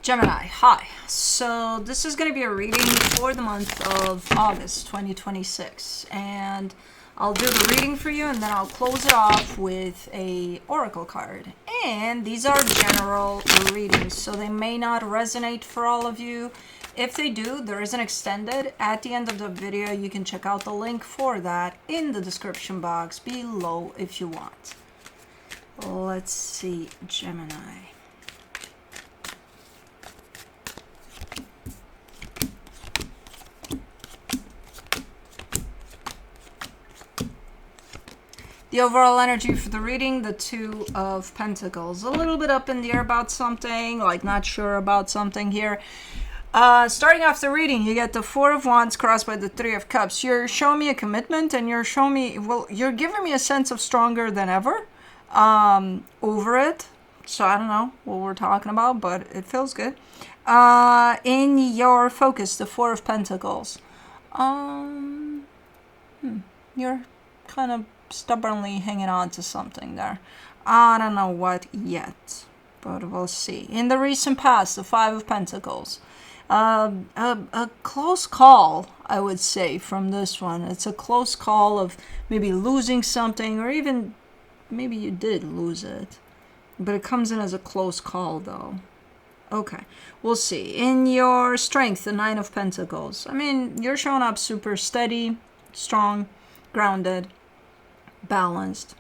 Gemini, hi. So this is going to be a reading for the month of August 2026, and I'll do the reading for you and then I'll close it off with a oracle card. And these are general readings, so they may not resonate for all of you. If they do, there is an extended at the end of the video. You can check out the link for that in the description box below if you want. Let's see, Gemini. The overall energy for the reading, the Two of Pentacles. A little bit up in the air about something, like not sure about something here. Starting off the reading, you get the Four of Wands crossed by the Three of Cups. You're showing me a commitment, and you're showing me, well, you're giving me a sense of stronger than ever over it. So I don't know what we're talking about, but it feels good. In your focus, the Four of Pentacles. You're kind of stubbornly hanging on to something there. I don't know what yet, but we'll see. In the recent past, the Five of Pentacles. A close call, I would say, from this one. It's a close call of maybe losing something, or even maybe you did lose it. But it comes in as a close call, though. Okay, we'll see. In your strength, the Nine of Pentacles. I mean, you're showing up super steady, strong, grounded, balanced,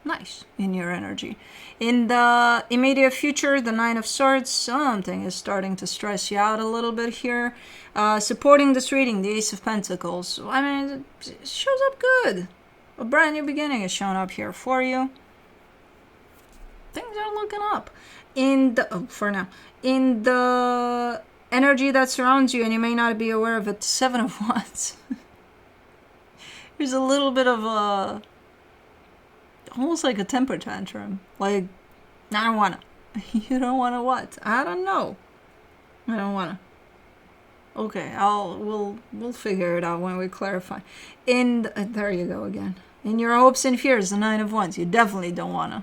nice in your energy. In the immediate future, the Nine of Swords, something is starting to stress you out a little bit here. Supporting this reading, the Ace of Pentacles. I mean, it shows up good. A brand new beginning is showing up here for you. Things are looking up. In the for now, in the energy that surrounds you, and you may not be aware of it, the Seven of Wands. There's a little bit of a, almost like a temper tantrum. Like, I don't want to. You don't want to what? I don't know. I don't want to. Okay, we'll figure it out when we clarify. There you go again. In your hopes and fears, the Nine of Wands. You definitely don't want to.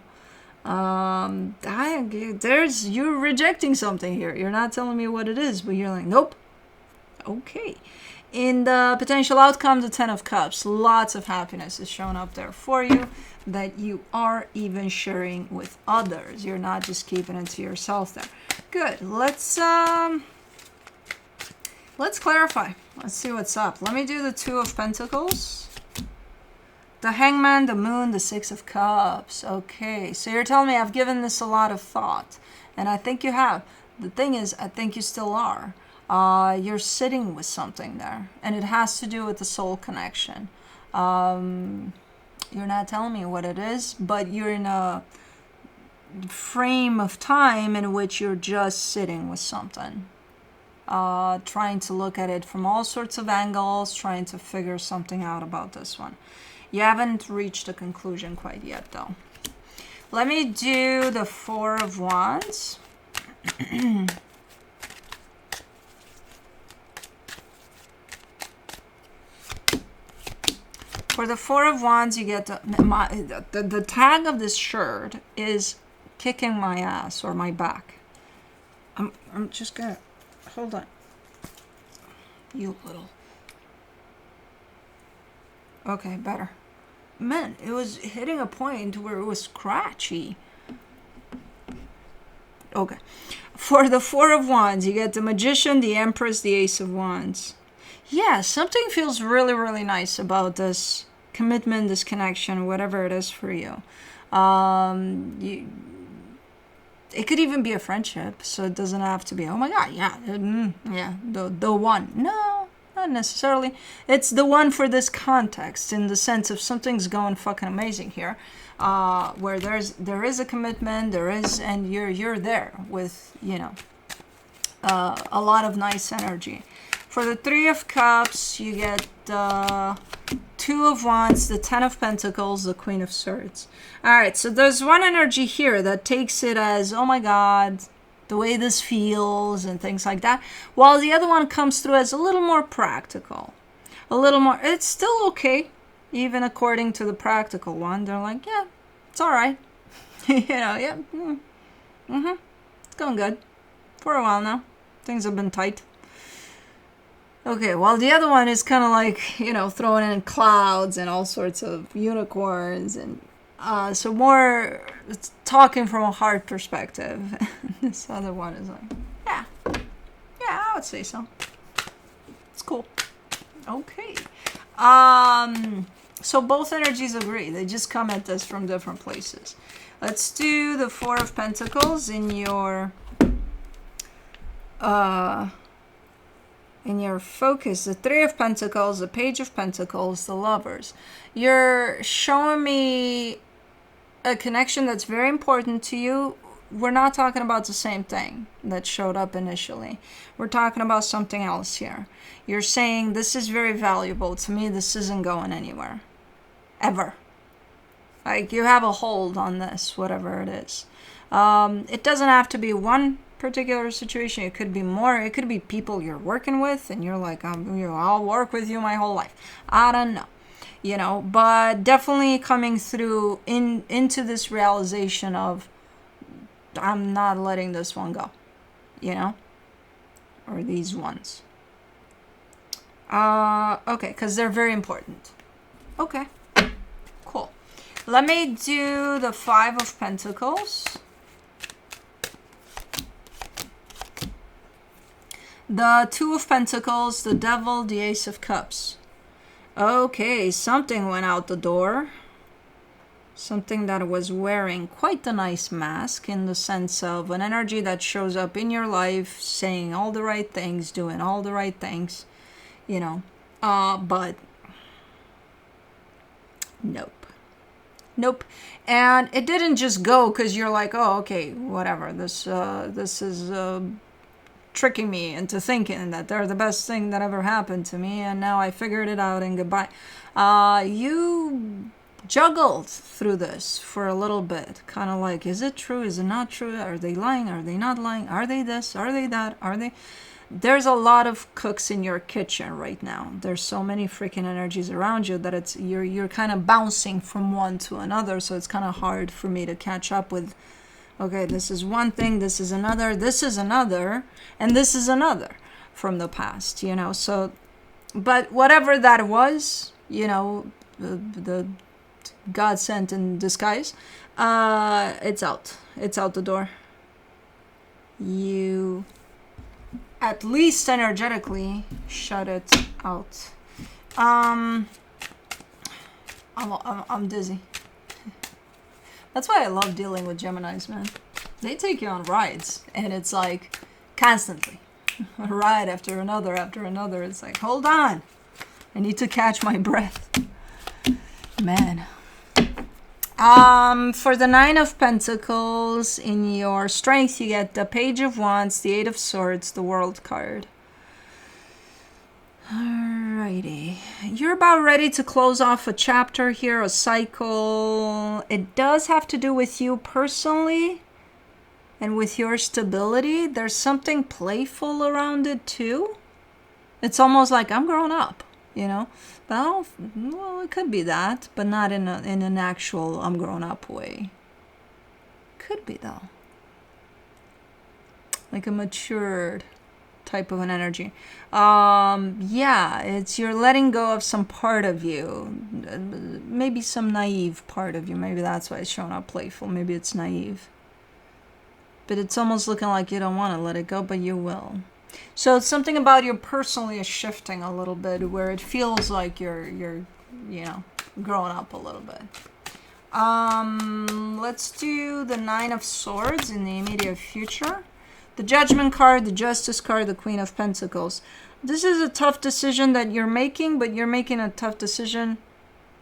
You're rejecting something here. You're not telling me what it is, but you're like, nope. Okay. In the potential outcome, the Ten of Cups. Lots of happiness is showing up there for you that you are even sharing with others. You're not just keeping it to yourself there. Good. Let's clarify. Let's see what's up. Let me do the Two of Pentacles. The Hangman, the Moon, the Six of Cups. Okay, so you're telling me I've given this a lot of thought, and I think you have. The thing is, I think you still are. You're sitting with something there, and it has to do with the soul connection. You're not telling me what it is, but you're in a frame of time in which you're just sitting with something, trying to look at it from all sorts of angles, trying to figure something out about this one. You haven't reached a conclusion quite yet, though. Let me do the Four of Wands. For the Four of Wands, you get the tag of this shirt is kicking my ass or my back. I'm just gonna hold on. You little. Okay, better. Man, it was hitting a point where it was scratchy. Okay. For the Four of Wands, you get the Magician, the Empress, the Ace of Wands. Yeah, something feels really, really nice about this commitment, this connection, whatever it is for you. It could even be a friendship, so it doesn't have to be, oh my God, yeah, the one. No, not necessarily. It's the one for this context, in the sense of something's going fucking amazing here, where there is a commitment, and you're there with, a lot of nice energy. For the Three of Cups, you get the Two of Wands, the Ten of Pentacles, the Queen of Swords. All right, so there's one energy here that takes it as, oh my God, the way this feels and things like that, while the other one comes through as a little more practical. A little more, it's still okay, even according to the practical one. They're like, yeah, it's all right. Yeah, it's going good. for a while now. Things have been tight. Okay, well, the other one is kind of like, you know, throwing in clouds and all sorts of unicorns. And so more talking from a heart perspective. This other one is like, yeah, I would say so. It's cool. Okay. So both energies agree. They just come at this from different places. Let's do the Four of Pentacles in your focus. The Three of Pentacles, the Page of Pentacles, the Lovers. You're showing me a connection that's very important to you. We're not talking about the same thing that showed up initially. We're talking about something else here. You're saying, this is very valuable to me. This isn't going anywhere. Ever. Like, you have a hold on this, whatever it is. It doesn't have to be one particular situation. It could be more. It could be people you're working with, and you're like, I'll work with you my whole life. I don't know. You know, but definitely coming through into this realization of, I'm not letting this one go, you know, or these ones. Okay, because they're very important. Okay, cool. Let me do the Five of Pentacles. The Two of Pentacles, the Devil, the Ace of Cups. Okay, something went out the door. Something that was wearing quite a nice mask, in the sense of an energy that shows up in your life, saying all the right things, doing all the right things, you know. But nope. And it didn't just go because you're like, oh, okay, whatever. This is tricking me into thinking that they're the best thing that ever happened to me, and now I figured it out and goodbye. You juggled through this for a little bit, kind of like, is it true, is it not true, are they lying, are they not lying, are they this, are they that, are they... There's a lot of cooks in your kitchen right now. There's so many freaking energies around you that it's you're kind of bouncing from one to another, so it's kind of hard for me to catch up with, okay, this is one thing, this is another, and this is another from the past, you know. So, but whatever that was, you know, the God sent in disguise, it's out the door. You at least energetically shut it out. I'm dizzy. That's why I love dealing with Geminis, man. They take you on rides, and it's like constantly a ride after another. It's like, hold on, I need to catch my breath, man. For the Nine of Pentacles, in your strength, you get the Page of Wands, the Eight of Swords, the World card. Alrighty. You're about ready to close off a chapter here, a cycle. It does have to do with you personally and with your stability. There's something playful around it too. It's almost like, I'm growing up, you know. But I don't, well, it could be that, but not in an actual I'm grown up way. Could be though. Like a matured type of an energy. Yeah, it's you're letting go of some part of you. Maybe some naive part of you. Maybe that's why it's showing up playful. Maybe it's naive. But it's almost looking like you don't want to let it go, but you will. So it's something about you personally is shifting a little bit, where it feels like you're you know, growing up a little bit. Let's do the Nine of Swords in the immediate future. The Judgment card, the Justice card, the Queen of Pentacles. This is a tough decision that you're making, but you're making a tough decision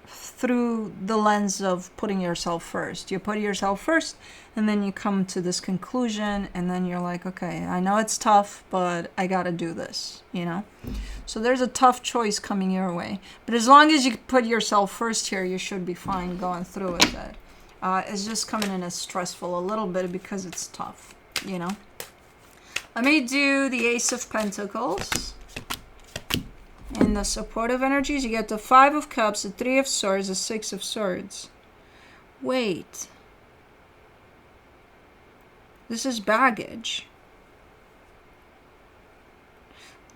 through the lens of putting yourself first. You put yourself first, and then you come to this conclusion, and then you're like, okay, I know it's tough, but I gotta do this, you know? So there's a tough choice coming your way. But as long as you put yourself first here, you should be fine going through with it. It's just coming in as stressful a little bit because it's tough, you know? Let me do the Ace of Pentacles. In the supportive energies, you get the Five of Cups, the Three of Swords, the Six of Swords. Wait. This is baggage.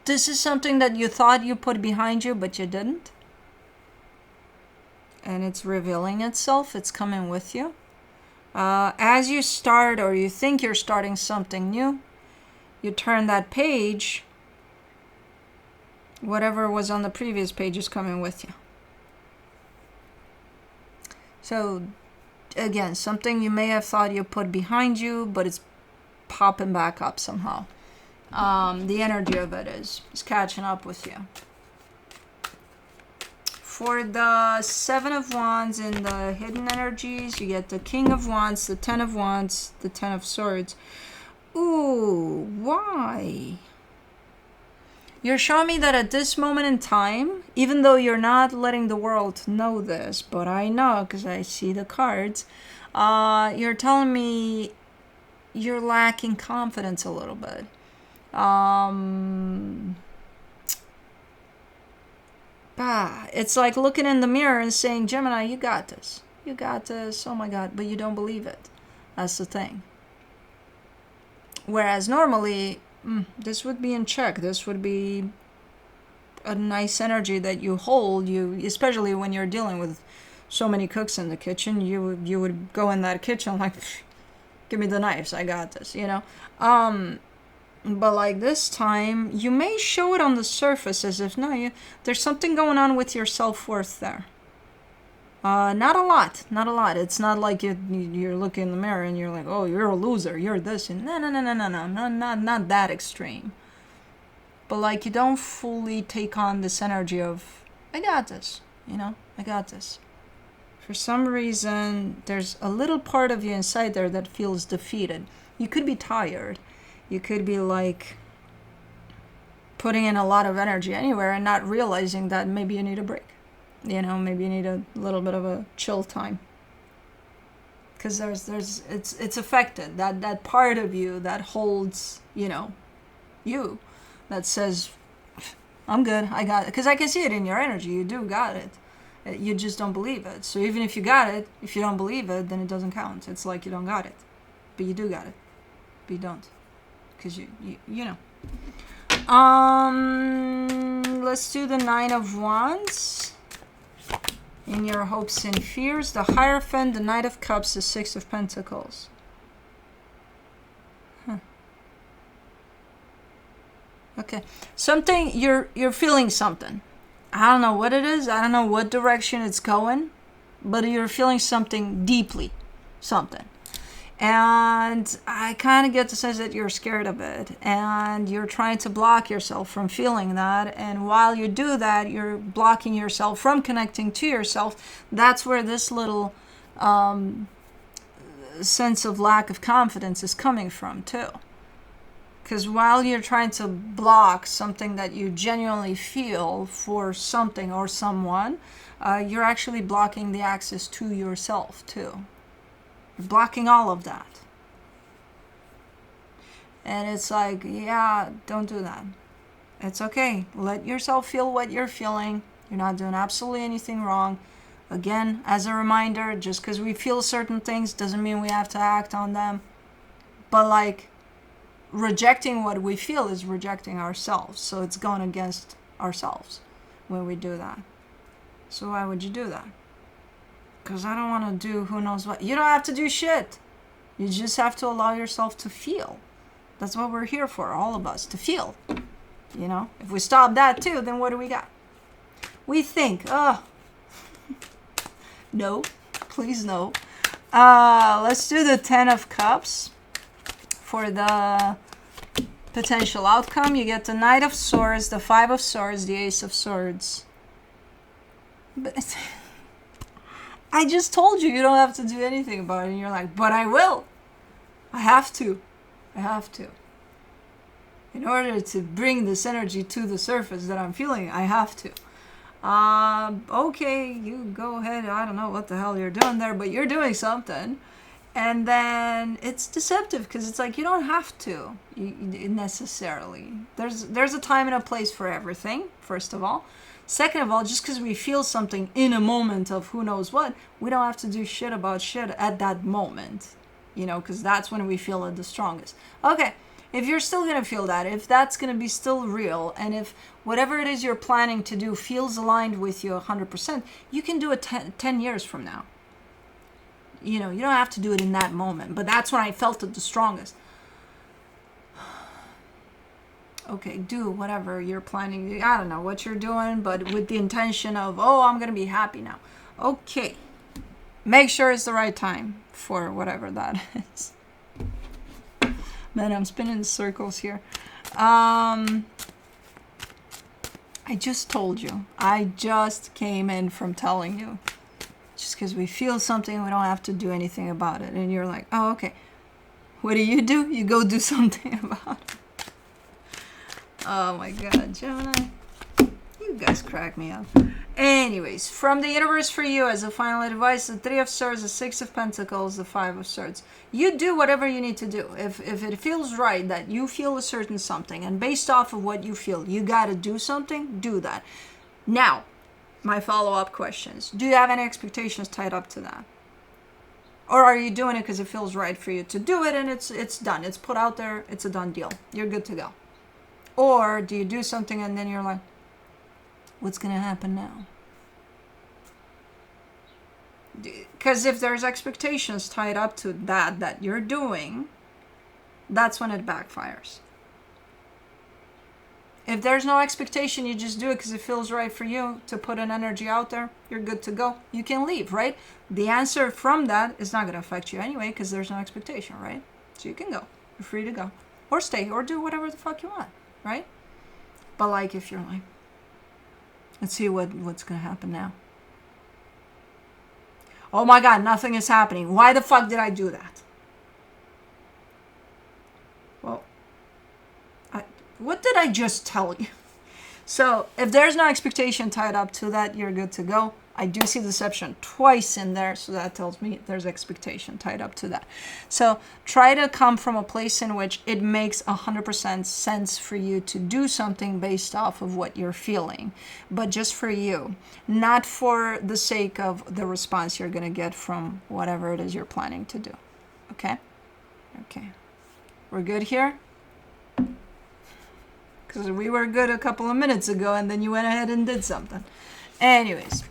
This is something that you thought you put behind you, but you didn't. And it's revealing itself. It's coming with you. As you start, or you think you're starting something new, you turn that page, whatever was on the previous page is coming with you. So again, something you may have thought you put behind you, but it's popping back up somehow. The energy of it is catching up with you. For the 7 of Wands in the hidden energies, you get the King of Wands, the 10 of Wands, the 10 of Swords. Ooh, why? You're showing me that at this moment in time, even though you're not letting the world know this, but I know because I see the cards, you're telling me you're lacking confidence a little bit. It's like looking in the mirror and saying, Gemini, you got this. You got this. Oh my God. But you don't believe it. That's the thing. Whereas normally, this would be in check. This would be a nice energy that you hold. Especially when you're dealing with so many cooks in the kitchen, you would go in that kitchen like, give me the knives. I got this, you know. But like this time, you may show it on the surface as if, no, there's something going on with your self-worth there. Not a lot. It's not like you're looking in the mirror and you're like, oh, you're a loser, you're this. And no, not that extreme. But like you don't fully take on this energy of, I got this, you know, I got this. For some reason, there's a little part of you inside there that feels defeated. You could be tired. You could be like putting in a lot of energy anywhere and not realizing that maybe you need a break. You know, maybe you need a little bit of a chill time. Because it's affected. That part of you that holds, you know, you, that says, I'm good, I got it. Because I can see it in your energy. You do got it. You just don't believe it. So even if you got it, if you don't believe it, then it doesn't count. It's like you don't got it. But you do got it. But you don't. Because you know. Let's do the 9 of Wands. In your hopes and fears, the Hierophant, the Knight of Cups, the 6 of Pentacles. Okay. Something, you're feeling something. I don't know what it is. I don't know what direction it's going. But you're feeling something deeply. Something. And I kind of get the sense that you're scared of it. And you're trying to block yourself from feeling that. And while you do that, you're blocking yourself from connecting to yourself. That's where this little sense of lack of confidence is coming from, too. Because while you're trying to block something that you genuinely feel for something or someone, you're actually blocking the access to yourself, too. You're blocking all of that. And it's like, yeah, don't do that. It's okay. Let yourself feel what you're feeling. You're not doing absolutely anything wrong. Again, as a reminder, just because we feel certain things doesn't mean we have to act on them. But like, rejecting what we feel is rejecting ourselves. So it's going against ourselves when we do that. So why would you do that? Because I don't want to do who knows what. You don't have to do shit. You just have to allow yourself to feel. That's what we're here for, all of us, to feel. You know, if we stop that too, then what do we got? We think, oh, no, please no. Let's do the 10 of Cups. For the potential outcome, you get the Knight of Swords, the 5 of Swords, the Ace of Swords. But I just told you don't have to do anything about it. And you're like, but I will. I have to. In order to bring this energy to the surface that I'm feeling, I have to. Okay, you go ahead. I don't know what the hell you're doing there, but you're doing something. And then it's deceptive because it's like you don't have to necessarily. There's a time and a place for everything, first of all. Second of all, just because we feel something in a moment of who knows what, we don't have to do shit about shit at that moment. You know, because that's when we feel it the strongest. Okay, If you're still going to feel that, if that's going to be still real, and if whatever it is you're planning to do feels aligned with you 100%, you can do it 10 years from now. You know, you don't have to do it in that moment, but that's when I felt it the strongest. Okay, do whatever you're planning. I don't know what you're doing, but with the intention of, oh, I'm going to be happy now. Okay. Make sure it's the right time for whatever that is. Man, I'm spinning in circles here. I just told you. I just came in from telling you. Just because we feel something, we don't have to do anything about it. And you're like, oh, okay. What do? You go do something about it. Oh my God, Gemini. You guys crack me up. Anyways, from the universe for you as a final advice, the 3 of Swords, the 6 of Pentacles, the 5 of Swords. You do whatever you need to do. If it feels right that you feel a certain something, and based off of what you feel, you got to do something, do that. Now, my follow-up questions. Do you have any expectations tied up to that? Or are you doing it because it feels right for you to do it and it's done. It's put out there. It's a done deal. You're good to go. Or do you do something and then you're like, what's going to happen now? Because if there's expectations tied up to that you're doing, that's when it backfires. If there's no expectation, you just do it because it feels right for you to put an energy out there, you're good to go. You can leave, right? The answer from that is not going to affect you anyway because there's no expectation, right? So you can go. You're free to go. Or stay, or do whatever the fuck you want, right? But like if you're like, let's see what's going to happen now. Oh my God, nothing is happening. Why the fuck did I do that? Well, what did I just tell you? So if there's no expectation tied up to that, you're good to go. I do see deception twice in there, so that tells me there's expectation tied up to that. So try to come from a place in which it makes 100% sense for you to do something based off of what you're feeling, but just for you, not for the sake of the response you're going to get from whatever it is you're planning to do. Okay? Okay. We're good here? Because we were good a couple of minutes ago, and then you went ahead and did something. Anyways,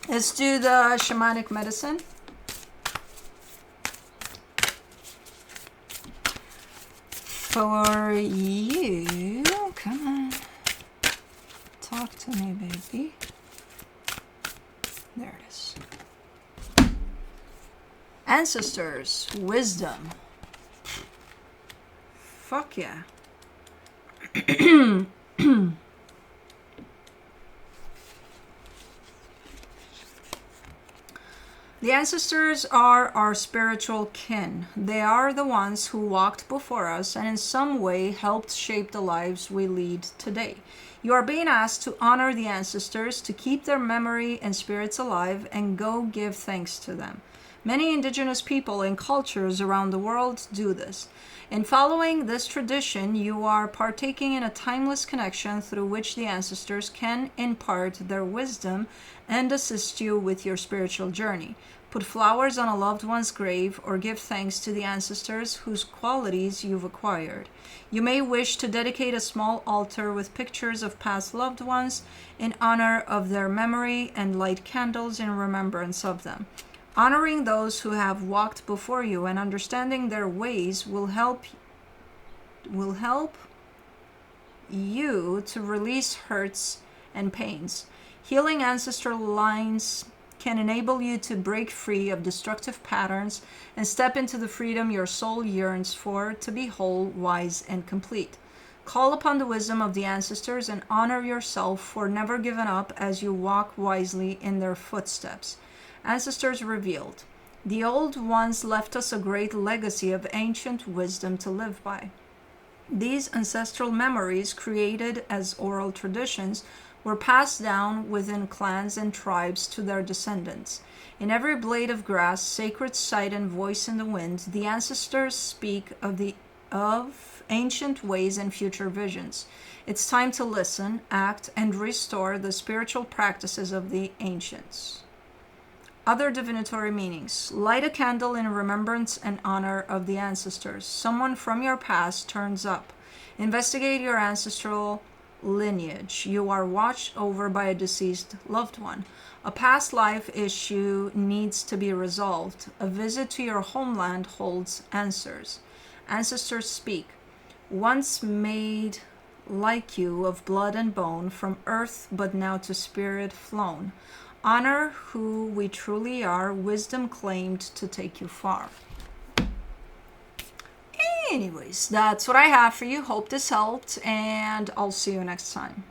let's do the shamanic medicine. For you, come on. Talk to me, baby. There it is. Ancestors, wisdom. Fuck yeah. The ancestors are our spiritual kin. They are the ones who walked before us and in some way helped shape the lives we lead today. You are being asked to honor the ancestors, to keep their memory and spirits alive, and go give thanks to them. Many indigenous people and cultures around the world do this. In following this tradition, you are partaking in a timeless connection through which the ancestors can impart their wisdom and assist you with your spiritual journey. Put flowers on a loved one's grave or give thanks to the ancestors whose qualities you've acquired. You may wish to dedicate a small altar with pictures of past loved ones in honor of their memory and light candles in remembrance of them. Honoring those who have walked before you and understanding their ways will help you to release hurts and pains. Healing ancestral lines can enable you to break free of destructive patterns and step into the freedom your soul yearns for, to be whole, wise, and complete. Call upon the wisdom of the ancestors and honor yourself for never giving up as you walk wisely in their footsteps. Ancestors revealed. The old ones left us a great legacy of ancient wisdom to live by. These ancestral memories, created as oral traditions, were passed down within clans and tribes to their descendants. In every blade of grass, sacred sight, and voice in the wind, the ancestors speak of ancient ways and future visions. It's time to listen, act, and restore the spiritual practices of the ancients. Other divinatory meanings. Light a candle in remembrance and honor of the ancestors. Someone from your past turns up. Investigate your ancestral lineage. You are watched over by a deceased loved one. A past life issue needs to be resolved. A visit to your homeland holds answers. Ancestors speak. Once made like you of blood and bone, from earth but now to spirit flown. Honor who we truly are, wisdom claimed to take you far. Anyways, that's what I have for you. Hope this helped, and I'll see you next time.